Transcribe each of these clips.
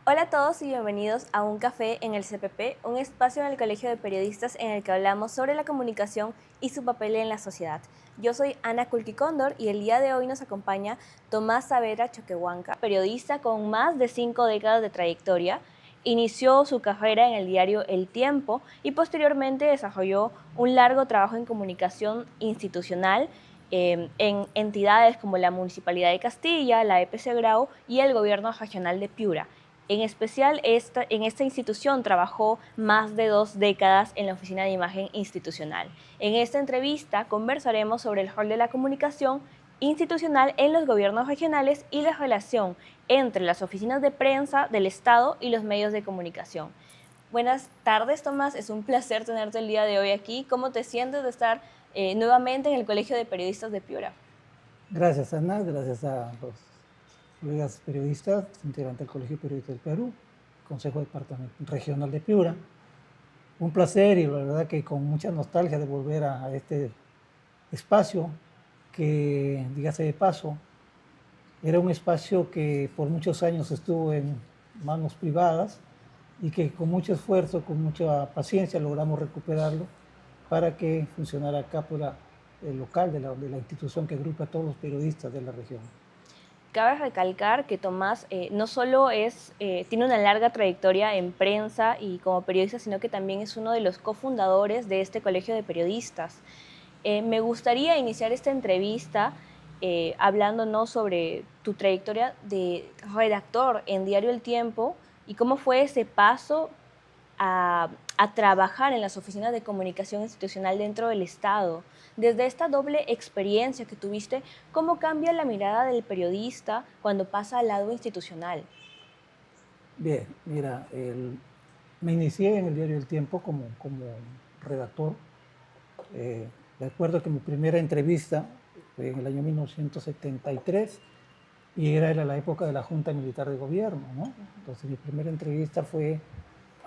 Hola a todos y bienvenidos a Un Café en el CPP, un espacio en el Colegio de Periodistas en el que hablamos sobre la comunicación y su papel en la sociedad. Yo soy Ana Culquicóndor y el día de hoy nos acompaña Tomás Saavedra Choquehuanca, periodista con más de 5 décadas de trayectoria. Inició su carrera en el diario El Tiempo y posteriormente desarrolló un largo trabajo en comunicación institucional en entidades como la Municipalidad de Castilla, la EPC Grau y el Gobierno Regional de Piura. En especial, en esta institución trabajó más de 2 décadas en la Oficina de Imagen Institucional. En esta entrevista conversaremos sobre el rol de la comunicación institucional en los gobiernos regionales y la relación entre las oficinas de prensa del Estado y los medios de comunicación. Buenas tardes, Tomás. Es un placer tenerte el día de hoy aquí. ¿Cómo te sientes de estar nuevamente en el Colegio de Periodistas de Piura? Gracias, Ana. Gracias a los colegas periodistas, integrantes del Colegio de Periodistas del Perú, Consejo Regional de Piura. Un placer y la verdad que con mucha nostalgia de volver a este espacio que, dígase de paso, era un espacio que por muchos años estuvo en manos privadas y que con mucho esfuerzo, con mucha paciencia logramos recuperarlo para que funcionara acá por el local de la institución que agrupa a todos los periodistas de la región. Cabe recalcar que Tomás no solo tiene una larga trayectoria en prensa y como periodista, sino que también es uno de los cofundadores de este colegio de periodistas. Me gustaría iniciar esta entrevista hablándonos sobre tu trayectoria de redactor en Diario El Tiempo y cómo fue ese paso a trabajar en las oficinas de comunicación institucional dentro del Estado. Desde esta doble experiencia que tuviste, ¿cómo cambia la mirada del periodista cuando pasa al lado institucional? Bien, mira, me inicié en el diario El Tiempo como redactor. Recuerdo que mi primera entrevista fue en el año 1973 y era la época de la Junta Militar de Gobierno, ¿no? Entonces mi primera entrevista fue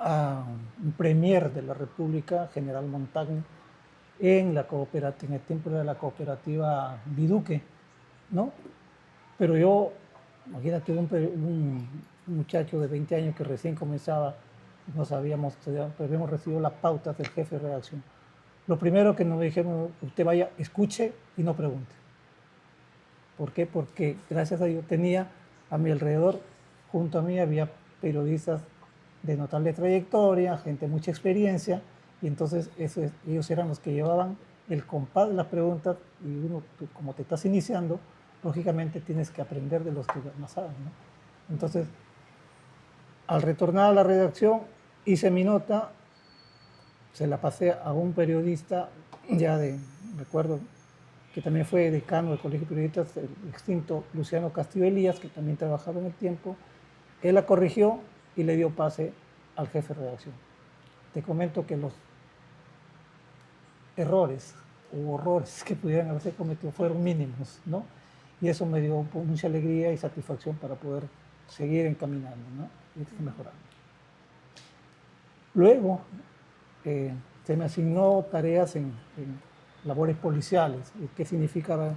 a un premier de la República, General Montagne, en la cooperativa, en el tiempo de la cooperativa Biduque, ¿no? Pero yo, imagínate, un muchacho de 20 años que recién comenzaba, no sabíamos, pero habíamos recibido las pautas del jefe de redacción. Lo primero que nos dijeron, usted vaya, escuche y no pregunte. ¿Por qué? Porque gracias a Dios tenía a mi alrededor, junto a mí había periodistas de notable trayectoria, gente de mucha experiencia, y entonces ellos eran los que llevaban el compás de las preguntas y uno, tú, como te estás iniciando, lógicamente tienes que aprender de los que más saben, ¿no? Entonces, al retornar a la redacción, hice mi nota, se la pasé a un periodista recuerdo, que también fue decano del Colegio de Periodistas, el extinto Luciano Castillo Elías, que también trabajaba en El Tiempo. Él la corrigió y le dio pase al jefe de redacción. Te comento que los errores u horrores que pudieran haberse cometido fueron mínimos, ¿no? Y eso me dio mucha alegría y satisfacción para poder seguir encaminando, ¿no? Y mejorando. Luego se me asignó tareas en labores policiales. ¿Qué significaba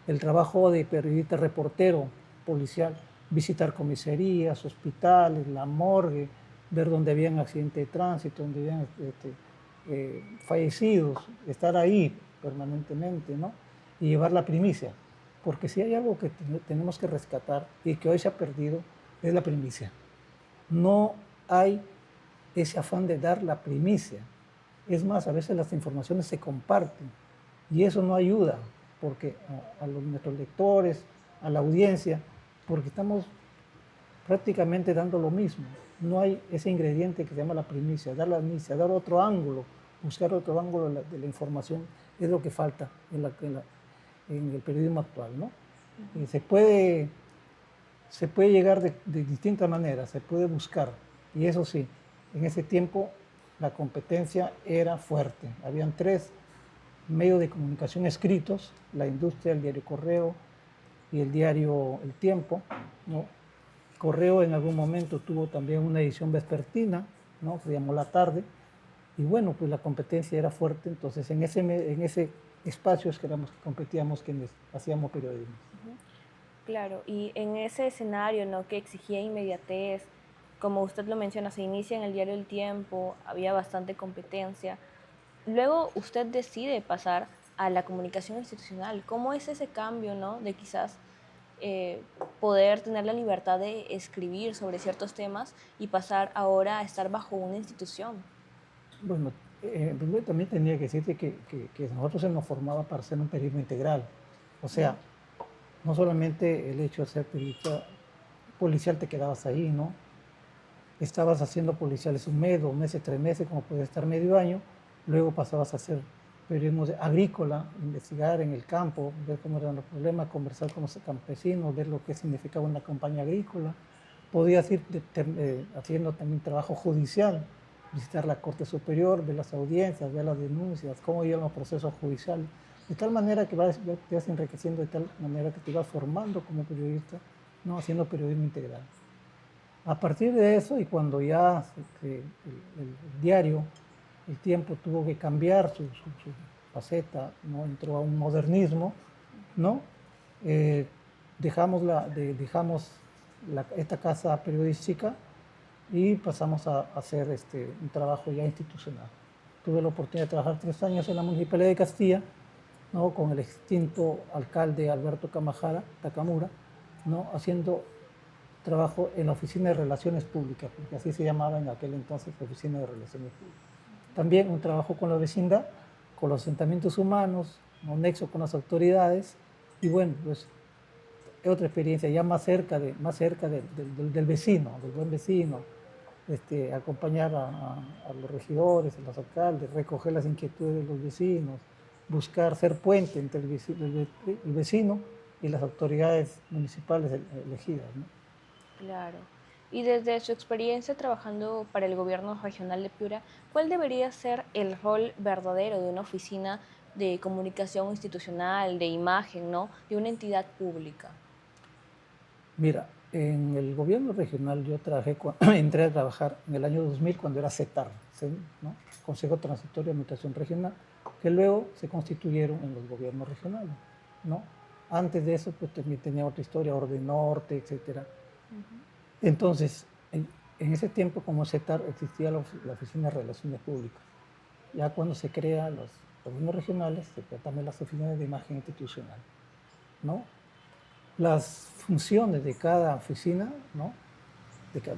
el trabajo de periodista reportero policial? Visitar comisarías, hospitales, la morgue, ver dónde habían accidentes de tránsito, donde habían fallecidos, estar ahí permanentemente, ¿no? Y llevar la primicia. Porque si hay algo que tenemos que rescatar y que hoy se ha perdido, es la primicia. No hay ese afán de dar la primicia. Es más, a veces las informaciones se comparten y eso no ayuda porque nuestros lectores, a la audiencia, porque estamos prácticamente dando lo mismo. No hay ese ingrediente que se llama la primicia, dar otro ángulo, buscar otro ángulo de la información, es lo que falta en el periodismo actual, ¿no? Y se puede llegar de distintas maneras, se puede buscar, y eso sí, en ese tiempo la competencia era fuerte. Habían 3 medios de comunicación escritos, la industria, el diario Correo y el diario El Tiempo, ¿no? Correo en algún momento tuvo también una edición vespertina, ¿no? Se llamó La Tarde, y bueno, pues la competencia era fuerte, entonces en ese espacio es que competíamos quienes hacíamos periodismo. Claro, y en ese escenario, ¿no?, que exigía inmediatez, como usted lo menciona, se inicia en el diario El Tiempo, había bastante competencia. Luego usted decide pasar a la comunicación institucional. ¿Cómo es ese cambio, ¿no? De quizás eh, poder tener la libertad de escribir sobre ciertos temas y pasar ahora a estar bajo una institución? Bueno, primero también tenía que decirte que nosotros se nos formaba para ser un periodismo integral. O sea, no solamente el hecho de ser periodista policial te quedabas ahí, ¿no? Estabas haciendo policiales un mes, 2 meses, 3 meses, como puede estar medio año, luego pasabas a hacer periodismo agrícola, investigar en el campo, ver cómo eran los problemas, conversar con los campesinos, ver lo que significaba una campaña agrícola. Podías ir haciendo también trabajo judicial, visitar la Corte Superior, ver las audiencias, ver las denuncias, cómo iban los procesos judiciales, de tal manera que te vas enriqueciendo, de tal manera que te vas formando como periodista, ¿no? Haciendo periodismo integral. A partir de eso, y cuando ya el diario, El Tiempo, tuvo que cambiar su faceta, ¿no? Entró a un modernismo, ¿no? Eh, dejamos esta casa periodística y pasamos a hacer un trabajo ya institucional. Tuve la oportunidad de trabajar 3 años en la Municipalidad de Castilla, ¿no? Con el extinto alcalde Alberto Takamura, ¿no? Haciendo trabajo en la Oficina de Relaciones Públicas, porque así se llamaba en aquel entonces, la Oficina de Relaciones Públicas. También un trabajo con la vecindad, con los asentamientos humanos, un nexo con las autoridades, y bueno, pues otra experiencia ya del vecino, del buen vecino, acompañar a los regidores, a los alcaldes, recoger las inquietudes de los vecinos, buscar ser puente entre el vecino y las autoridades municipales elegidas, ¿no? Claro. Y desde su experiencia trabajando para el gobierno regional de Piura, ¿cuál debería ser el rol verdadero de una oficina de comunicación institucional, de imagen, ¿no? De una entidad pública? Mira, en el gobierno regional yo entré a trabajar en el año 2000 cuando era CETAR, ¿no? Consejo Transitorio de Administración Regional, que luego se constituyeron en los gobiernos regionales, ¿no? Antes de eso, pues también tenía otra historia, Orden Norte, etcétera. Entonces, en ese tiempo como CETAR existía la Oficina de Relaciones Públicas. Ya cuando se crean los gobiernos regionales, se crean también las oficinas de imagen institucional, ¿no? Las funciones de cada oficina, ¿no?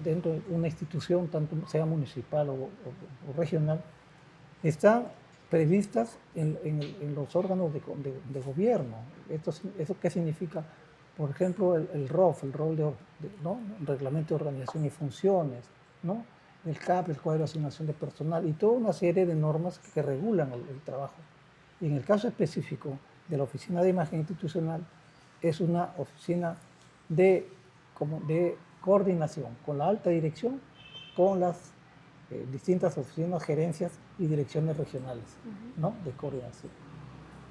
Dentro de una institución, tanto sea municipal o regional, están previstas en los órganos de gobierno. ¿Eso qué significa? Por ejemplo, el ROF, el rol ¿no? Reglamento de Organización y Funciones, ¿no? El CAP, el Cuadro de Asignación de Personal, y toda una serie de normas que regulan el trabajo. Y en el caso específico de la Oficina de Imagen Institucional, es una oficina de coordinación con la alta dirección, con las distintas oficinas, gerencias y direcciones regionales, ¿no? De coordinación.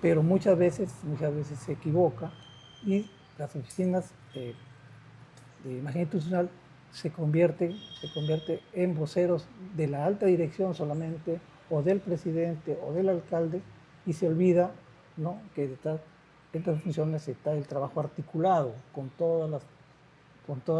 Pero muchas veces se equivoca y las oficinas de imagen institucional se convierte en voceros de la alta dirección solamente, o del presidente o del alcalde, y se olvida, ¿no? Que detrás de estas funciones está el trabajo articulado con todas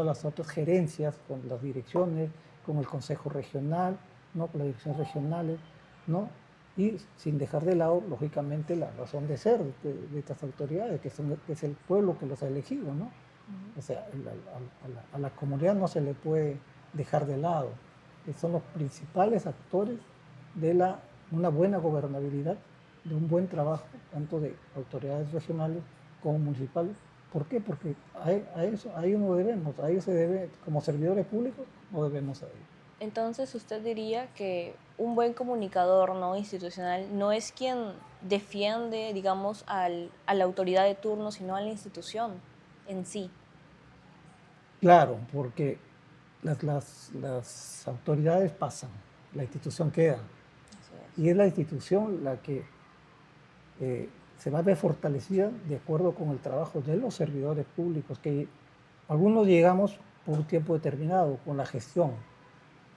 las otras gerencias, con las direcciones, con el Consejo Regional, ¿no? Con las direcciones regionales, ¿no? Y sin dejar de lado, lógicamente, la razón de ser de estas autoridades, que es el pueblo que los ha elegido, ¿no? O sea, a la comunidad no se le puede dejar de lado. Son los principales actores de una buena gobernabilidad, de un buen trabajo, tanto de autoridades regionales como municipales. ¿Por qué? Porque a ellos no debemos, a ellos se debe, como servidores públicos, no debemos a ellos. Entonces, usted diría que un buen comunicador no institucional no es quien defiende, digamos, a la autoridad de turno, sino a la institución en sí. Claro, porque las autoridades pasan, la institución queda. Así es. Y es la institución la que se va a ver fortalecida de acuerdo con el trabajo de los servidores públicos, que algunos llegamos por un tiempo determinado con la gestión,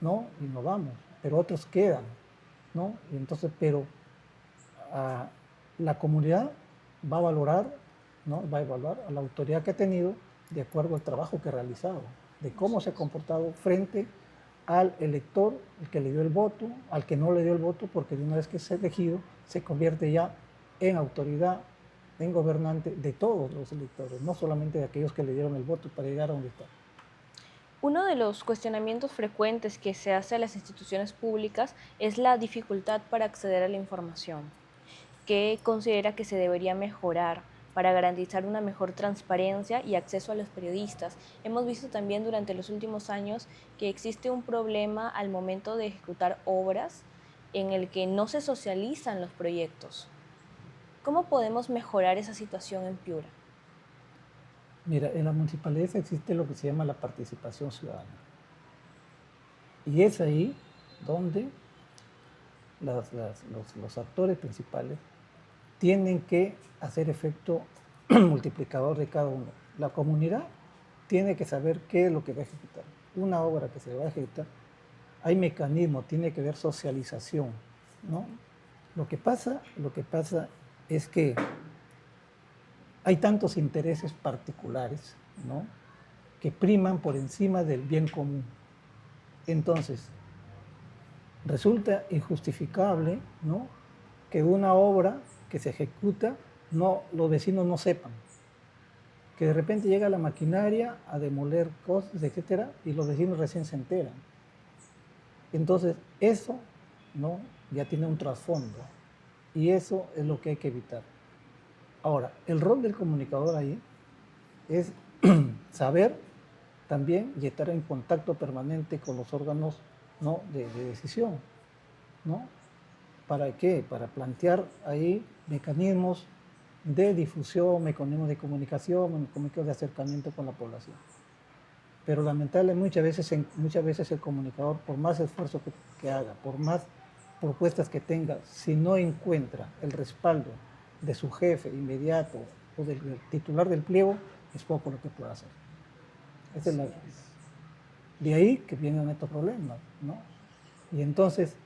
¿no? Y nos vamos, pero otros quedan, ¿no? Y entonces, pero la comunidad va a valorar, ¿no? Va a evaluar a la autoridad que ha tenido de acuerdo al trabajo que ha realizado. de cómo se ha comportado frente al elector, el que le dio el voto, al que no le dio el voto, porque de una vez que es elegido, se convierte ya en autoridad, en gobernante de todos los electores, no solamente de aquellos que le dieron el voto para llegar a donde está. Uno de los cuestionamientos frecuentes que se hace a las instituciones públicas es la dificultad para acceder a la información. ¿Qué considera que se debería mejorar para garantizar una mejor transparencia y acceso a los periodistas? Hemos visto también durante los últimos años que existe un problema al momento de ejecutar obras en el que no se socializan los proyectos. ¿Cómo podemos mejorar esa situación en Piura? Mira, en la municipalidad existe lo que se llama la participación ciudadana. Y es ahí donde los actores principales tienen que hacer efecto multiplicador de cada uno. La comunidad tiene que saber qué es lo que va a ejecutar. Una obra que se va a ejecutar, hay mecanismos, tiene que haber socialización, ¿no? Lo que pasa es que hay tantos intereses particulares, ¿no?, que priman por encima del bien común. Entonces, resulta injustificable, ¿no?, que una obra que se ejecuta, los vecinos no sepan, que de repente llega la maquinaria a demoler cosas, etcétera, y los vecinos recién se enteran. Entonces, eso, ¿no?, ya tiene un trasfondo, y eso es lo que hay que evitar. Ahora, el rol del comunicador ahí es saber también y estar en contacto permanente con los órganos, ¿no?, de decisión, ¿no? ¿Para qué? Para plantear ahí mecanismos de difusión, mecanismos de comunicación, mecanismos de acercamiento con la población. Pero lamentablemente muchas veces el comunicador, por más esfuerzo que haga, por más propuestas que tenga, si no encuentra el respaldo de su jefe inmediato o del titular del pliego, es poco lo que puede hacer. De ahí que vienen estos problemas, ¿no? Y entonces,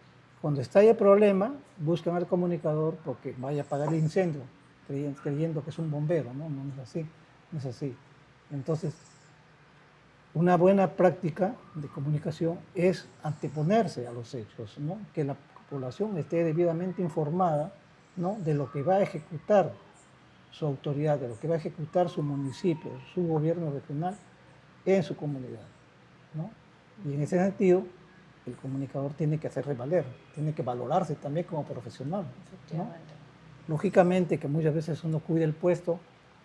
cuando estalla el problema, buscan al comunicador porque vaya a apagar el incendio, creyendo que es un bombero, ¿no? No es así, no es así. Entonces, una buena práctica de comunicación es anteponerse a los hechos, ¿no?, que la población esté debidamente informada, ¿no?, de lo que va a ejecutar su autoridad, de lo que va a ejecutar su municipio, su gobierno regional en su comunidad, ¿no? Y en ese sentido, el comunicador tiene que hacerse valer, tiene que valorarse también como profesional, ¿no? Lógicamente que muchas veces uno cuida el puesto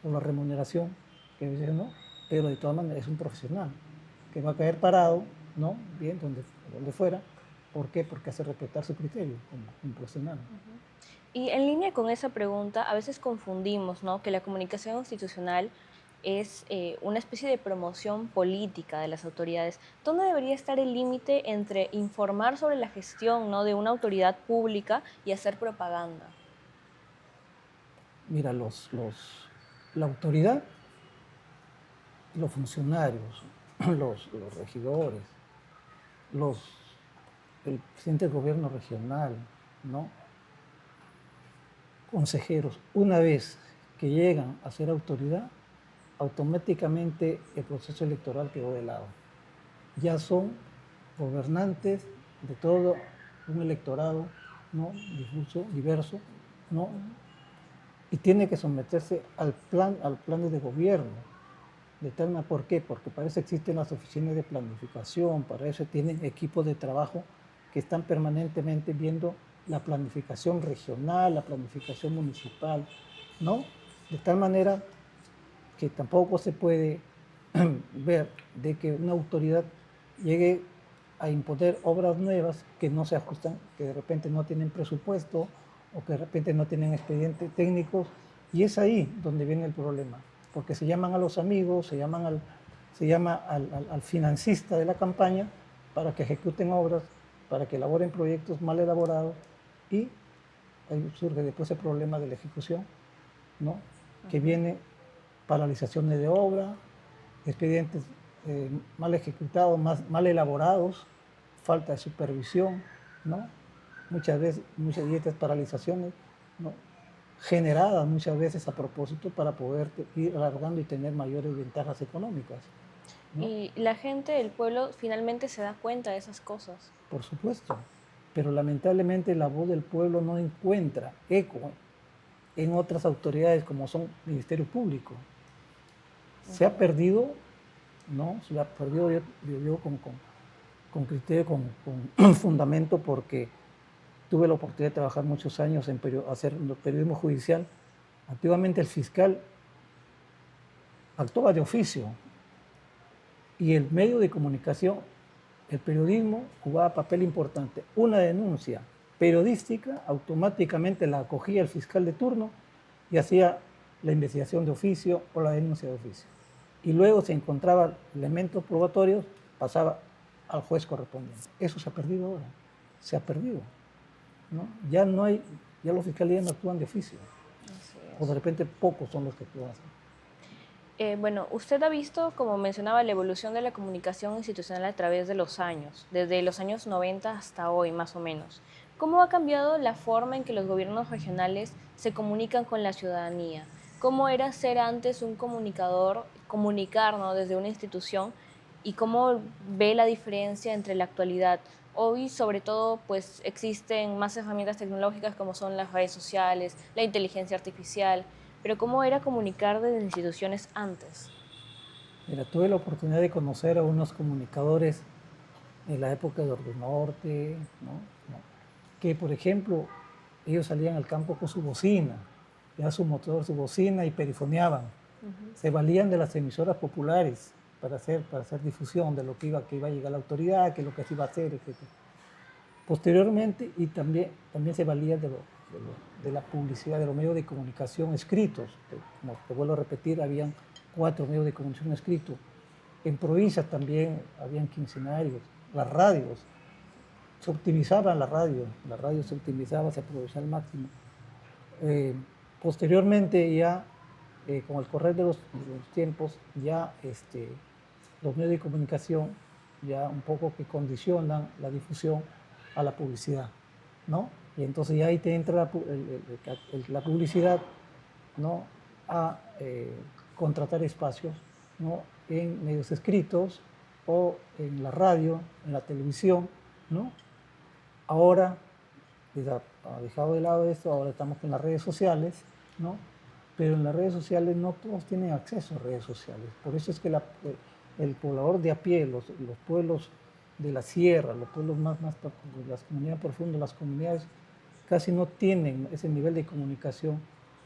o la remuneración, que a veces no, pero de todas maneras es un profesional que va a caer parado, ¿no?, bien, donde fuera. ¿Por qué? Porque hace respetar su criterio como profesional. Y en línea con esa pregunta, a veces confundimos, ¿no?, que la comunicación institucional es una especie de promoción política de las autoridades. ¿Dónde debería estar el límite entre informar sobre la gestión, ¿no?, de una autoridad pública y hacer propaganda? Mira, la autoridad, los funcionarios, los regidores, el presidente del gobierno regional, ¿no?, consejeros, una vez que llegan a ser autoridad, automáticamente el proceso electoral quedó de lado. Ya son gobernantes de todo un electorado, ¿no?, difuso, diverso, ¿no?, y tiene que someterse al plan de gobierno. De tal manera, ¿por qué? Porque para eso existen las oficinas de planificación, para eso tienen equipos de trabajo que están permanentemente viendo la planificación regional, la planificación municipal, ¿no? De tal manera que tampoco se puede ver de que una autoridad llegue a imponer obras nuevas que no se ajustan, que de repente no tienen presupuesto o que de repente no tienen expedientes técnicos, y es ahí donde viene el problema, porque se llaman a los amigos, se llama al financista de la campaña para que ejecuten obras, para que elaboren proyectos mal elaborados, y ahí surge después el problema de la ejecución, ¿no?, que viene paralizaciones de obra, expedientes mal ejecutados, mal elaborados, falta de supervisión, ¿no? Muchas de estas paralizaciones, ¿no?, generadas muchas veces a propósito para poder ir alargando y tener mayores ventajas económicas. ¿no? Y la gente del pueblo finalmente se da cuenta de esas cosas. Por supuesto, pero lamentablemente la voz del pueblo no encuentra eco en otras autoridades como son Ministerio Público. Se ha perdido, ¿no? Se ha perdido, yo digo con criterio, con fundamento, porque tuve la oportunidad de trabajar muchos años en hacer periodismo judicial. Antiguamente el fiscal actuaba de oficio y el medio de comunicación, el periodismo, jugaba papel importante. Una denuncia periodística, automáticamente la acogía el fiscal de turno y hacía la investigación de oficio o la denuncia de oficio. Y luego se encontraban elementos probatorios, pasaba al juez correspondiente. Eso se ha perdido ahora, se ha perdido, ¿no? Ya no hay, ya los fiscales no actúan de oficio, o de repente pocos son los que actúan así. Bueno, usted ha visto, como mencionaba, la evolución de la comunicación institucional a través de los años, desde los años 90 hasta hoy, más o menos. ¿Cómo ha cambiado la forma en que los gobiernos regionales se comunican con la ciudadanía? ¿Cómo era ser antes un comunicador, comunicar, ¿no?, desde una institución? ¿Y cómo ve la diferencia entre la actualidad? Hoy, sobre todo, pues existen más herramientas tecnológicas como son las redes sociales, la inteligencia artificial. Pero ¿cómo era comunicar desde instituciones antes? Mira, tuve la oportunidad de conocer a unos comunicadores en la época de Ordenorte, ¿no? Que, por ejemplo, ellos salían al campo con su bocina, ya su motor, su bocina, y perifoneaban. Se valían de las emisoras populares para hacer difusión de lo que iba a llegar la autoridad, que lo que se iba a hacer, etc. Posteriormente, y también se valían de la publicidad, de los medios de comunicación escritos. Como te vuelvo a repetir, habían 4 medios de comunicación escritos. En provincias también habían quincenarios, las radios. Se optimizaban la radio se optimizaba, se aprovechaba al máximo. Posteriormente ya, con el correr de los tiempos, ya los medios de comunicación ya un poco que condicionan la difusión a la publicidad, ¿no? Y entonces ya ahí te entra la publicidad, ¿no?, a contratar espacios, ¿no?, en medios escritos o en la radio, en la televisión, ¿no? Ahora, ha dejado de lado esto, ahora estamos con las redes sociales, ¿no? Pero en las redes sociales no todos tienen acceso a redes sociales. Por eso es que el poblador de a pie, los pueblos de la sierra, los pueblos las comunidades profundas, las comunidades casi no tienen ese nivel de comunicación,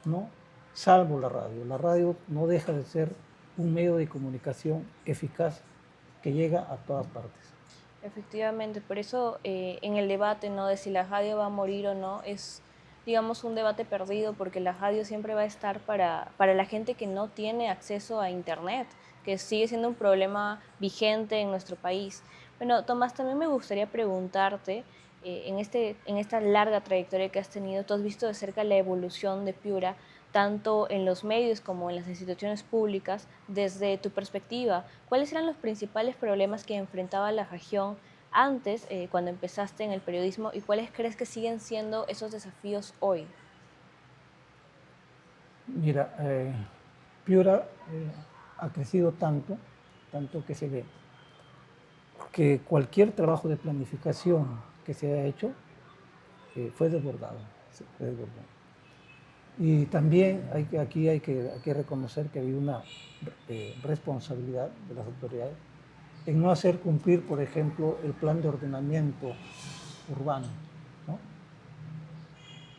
¿no? Salvo la radio. La radio no deja de ser un medio de comunicación eficaz que llega a todas partes. Efectivamente, por eso en el debate, ¿no?, de si la radio va a morir o no, es, digamos, un debate perdido, porque la radio siempre va a estar para la gente que no tiene acceso a Internet, que sigue siendo un problema vigente en nuestro país. Bueno, Tomás, también me gustaría preguntarte, en esta larga trayectoria que has tenido, tú has visto de cerca la evolución de Piura, tanto en los medios como en las instituciones públicas. Desde tu perspectiva, ¿cuáles eran los principales problemas que enfrentaba la región antes, cuando empezaste en el periodismo, y cuáles crees que siguen siendo esos desafíos hoy? Mira, Piura ha crecido tanto que se ve que cualquier trabajo de planificación que se haya hecho fue desbordado, fue desbordado. Y también aquí hay que reconocer que había una responsabilidad de las autoridades en no hacer cumplir, por ejemplo, el plan de ordenamiento urbano, ¿no?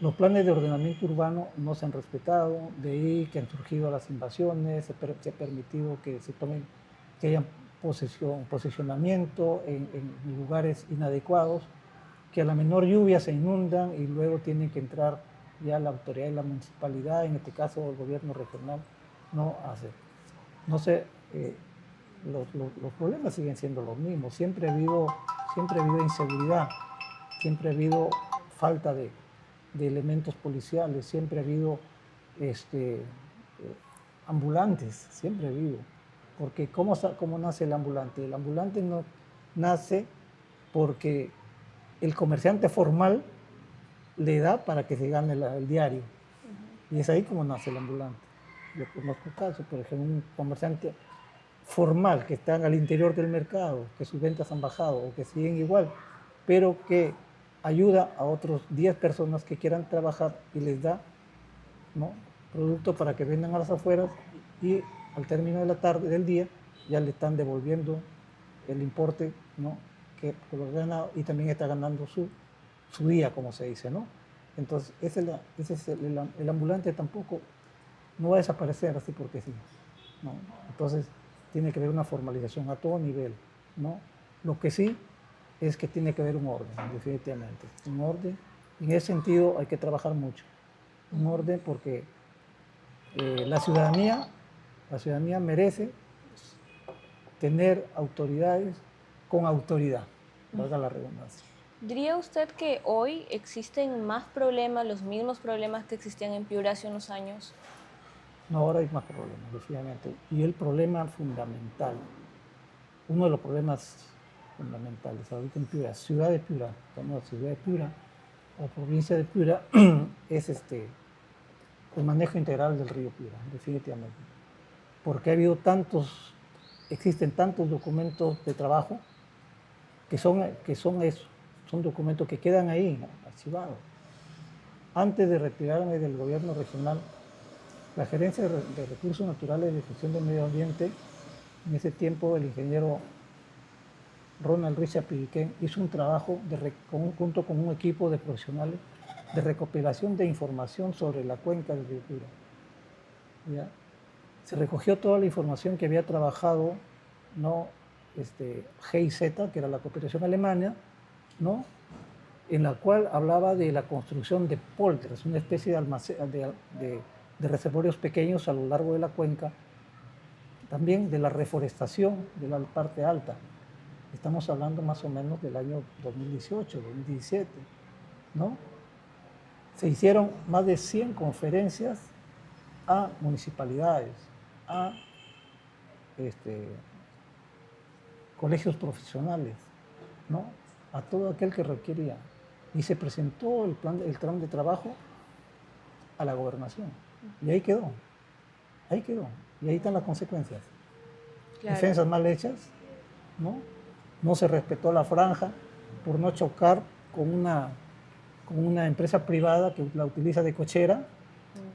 Los planes de ordenamiento urbano no se han respetado, de ahí que han surgido las invasiones, se ha permitido que se tomen, que haya posicionamiento en lugares inadecuados, que a la menor lluvia se inundan y luego tienen que entrar ya la autoridad de la municipalidad, en este caso el gobierno regional, no hace. No sé, los problemas siguen siendo los mismos. Siempre ha habido inseguridad, siempre ha habido falta de elementos policiales, siempre ha habido ambulantes, siempre ha habido. Porque ¿cómo nace el ambulante? El ambulante no nace porque el comerciante formal le da para que se gane el diario. Y es ahí como nace el ambulante. Yo conozco casos, por ejemplo, un comerciante formal, que están al interior del mercado, que sus ventas han bajado o que siguen igual, pero que ayuda a otros 10 personas que quieran trabajar y les da, ¿no?, producto para que vendan a las afueras y al término de la tarde, del día, ya le están devolviendo el importe, ¿no?, que lo gana, y también está ganando su día, como se dice, ¿no? Entonces, el ambulante tampoco no va a desaparecer así porque sí, ¿no? Entonces, tiene que haber una formalización a todo nivel, ¿no? Lo que sí es que tiene que haber un orden, definitivamente. Un orden. En ese sentido hay que trabajar mucho. Un orden porque la ciudadanía merece tener autoridades con autoridad, valga la redundancia. ¿Diría usted que hoy existen más problemas, los mismos problemas que existían en Piura hace unos años? No, ahora hay más problemas, definitivamente. Y el problema fundamental, uno de los problemas fundamentales ahorita en Piura, ciudad de Piura, ciudad de Piura o provincia de Piura, es el manejo integral del río Piura, definitivamente. Porque existen tantos documentos de trabajo que son eso, son documentos que quedan ahí, archivados. Antes de retirarme del gobierno regional, la Gerencia de Recursos Naturales y de Gestión del Medio Ambiente, en ese tiempo el ingeniero Ronald Richard Piriquén hizo un trabajo junto con un equipo de profesionales de recopilación de información sobre la cuenca del río Piura. ¿Ya? Se recogió toda la información que había trabajado, ¿no?, GIZ, que era la cooperación alemana, ¿no?, en la cual hablaba de la construcción de polders, una especie de reservorios pequeños a lo largo de la cuenca, también de la reforestación de la parte alta. Estamos hablando más o menos del año 2018, 2017, ¿no? Se hicieron más de 100 conferencias a municipalidades, a colegios profesionales, ¿no?, a todo aquel que requería. Y se presentó el plan de trabajo a la gobernación. Y ahí quedó. Y ahí están las consecuencias. Claro. Defensas mal hechas, ¿no? No se respetó la franja por no chocar con una empresa privada que la utiliza de cochera,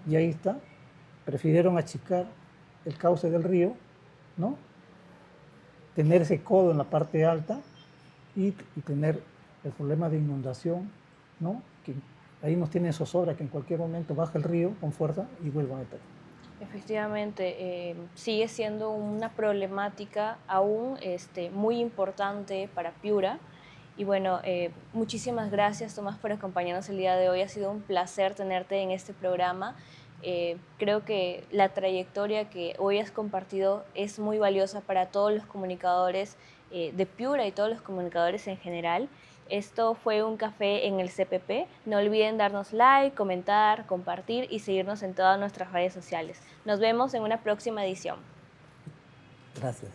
y ahí está. Prefirieron achicar el cauce del río, ¿no?, tener ese codo en la parte alta y tener el problema de inundación, ¿no?, que ahí nos tienen zozobra, que en cualquier momento baja el río con fuerza y vuelve a meter. Efectivamente, sigue siendo una problemática aún muy importante para Piura. Y bueno, muchísimas gracias, Tomás, por acompañarnos el día de hoy. Ha sido un placer tenerte en este programa. Creo que la trayectoria que hoy has compartido es muy valiosa para todos los comunicadores de Piura y todos los comunicadores en general. Esto fue un café en el CPP. No olviden darnos like, comentar, compartir y seguirnos en todas nuestras redes sociales. Nos vemos en una próxima edición. Gracias.